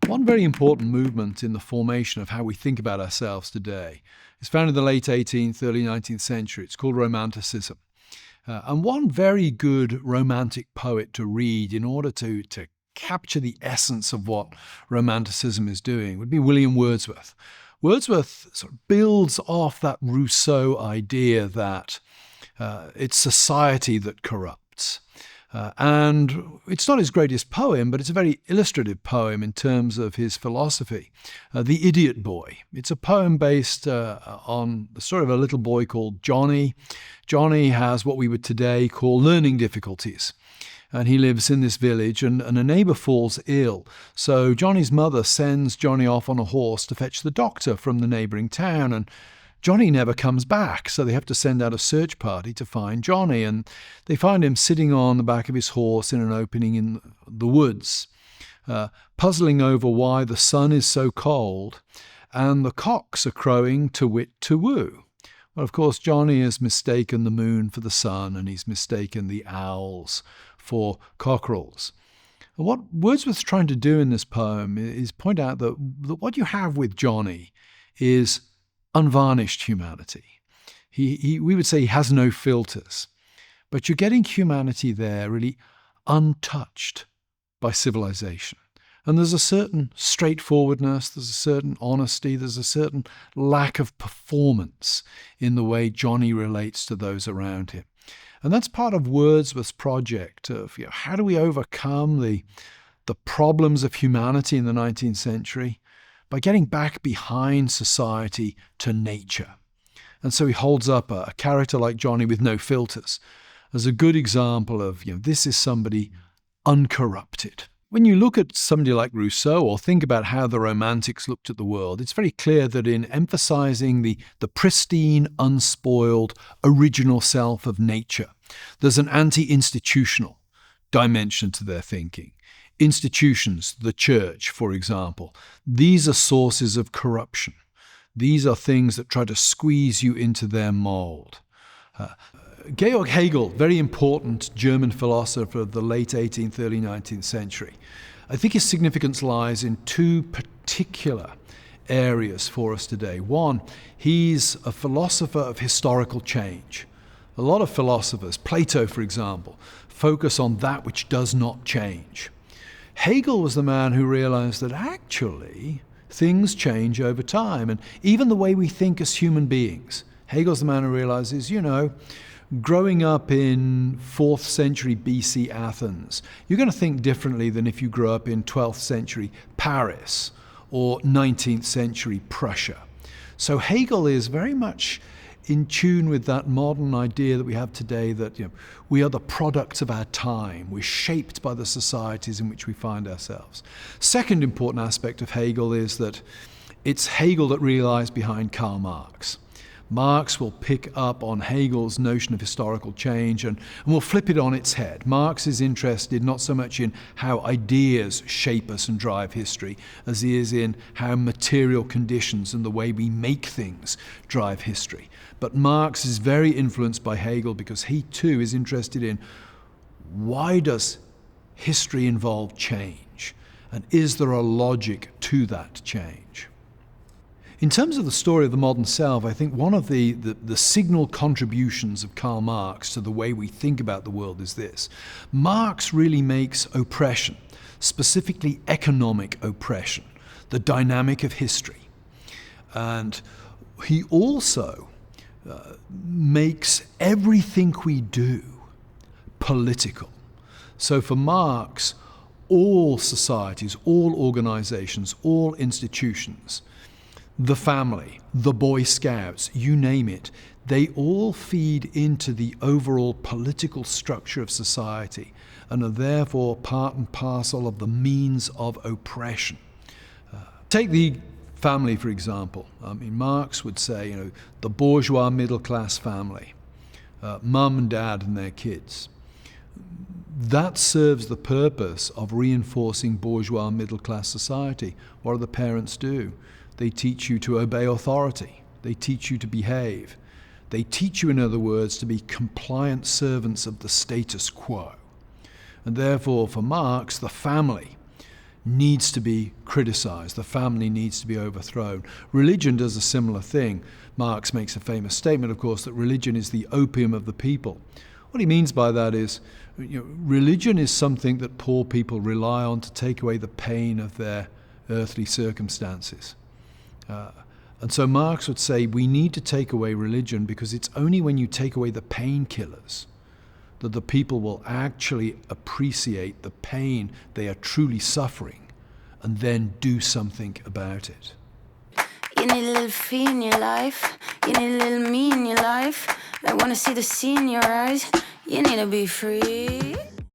One very important movement in the formation of how we think about ourselves today is found in the late 18th, early 19th century. It's called Romanticism. And one very good romantic poet to read in order to capture the essence of what Romanticism is doing would be William Wordsworth. Wordsworth sort of builds off that Rousseau idea that it's society that corrupts. And it's not his greatest poem, but it's a very illustrative poem in terms of his philosophy. The Idiot Boy. It's a poem based on the story of a little boy called Johnny. Johnny has what we would today call learning difficulties. And he lives in this village, and a neighbour falls ill. So Johnny's mother sends Johnny off on a horse to fetch the doctor from the neighbouring town, and Johnny never comes back, so they have to send out a search party to find Johnny, and they find him sitting on the back of his horse in an opening in the woods, puzzling over why the sun is so cold and the cocks are crowing to wit to woo. Well, of course, Johnny has mistaken the moon for the sun, and he's mistaken the owls for cockerels. And what Wordsworth's trying to do in this poem is point out that what you have with Johnny is unvarnished humanity. We would say he has no filters, but you're getting humanity there really untouched by civilization. And there's a certain straightforwardness, there's a certain honesty, there's a certain lack of performance in the way Johnny relates to those around him. And that's part of Wordsworth's project of how do we overcome the problems of humanity in the 19th century by getting back behind society to nature. And so he holds up a character like Johnny with no filters as a good example of, this is somebody uncorrupted. When you look at somebody like Rousseau or think about how the Romantics looked at the world, it's very clear that in emphasizing the pristine, unspoiled, original self of nature, there's an anti-institutional dimension to their thinking. Institutions, the church, for example, these are sources of corruption. These are things that try to squeeze you into their mold. Georg Hegel, very important German philosopher of the late 18th, early 19th century. I think his significance lies in two particular areas for us today. One, he's a philosopher of historical change. A lot of philosophers, Plato for example, focus on that which does not change. Hegel was the man who realized that actually things change over time, and even the way we think as human beings. Hegel's the man who realizes, growing up in 4th century BC Athens, you're going to think differently than if you grew up in 12th century Paris or 19th century Prussia. So Hegel is very much in tune with that modern idea that we have today that we are the products of our time. We're shaped by the societies in which we find ourselves. Second important aspect of Hegel is that it's Hegel that really lies behind Karl Marx. Marx will pick up on Hegel's notion of historical change and will flip it on its head. Marx is interested not so much in how ideas shape us and drive history as he is in how material conditions and the way we make things drive history. But Marx is very influenced by Hegel because he too is interested in why does history involve change, and is there a logic to that change? In terms of the story of the modern self, I think one of the signal contributions of Karl Marx to the way we think about the world is this. Marx really makes oppression, specifically economic oppression, the dynamic of history. And he also makes everything we do political. So for Marx, all societies, all organizations, all institutions, the family, the Boy Scouts, you name it, they all feed into the overall political structure of society and are therefore part and parcel of the means of oppression. Take the family, for example. Marx would say, the bourgeois middle-class family, mum and dad and their kids. That serves the purpose of reinforcing bourgeois middle-class society. What do the parents do? They teach you to obey authority. They teach you to behave. They teach you, in other words, to be compliant servants of the status quo. And therefore, for Marx, the family needs to be criticized. The family needs to be overthrown. Religion does a similar thing. Marx makes a famous statement, of course, that religion is the opium of the people. What he means by that is, religion is something that poor people rely on to take away the pain of their earthly circumstances. And so Marx would say we need to take away religion because it's only when you take away the painkillers that the people will actually appreciate the pain they are truly suffering and then do something about it. You need a little fee in your life. You need a little me in your life. I want to see the sea in your eyes. You need to be free.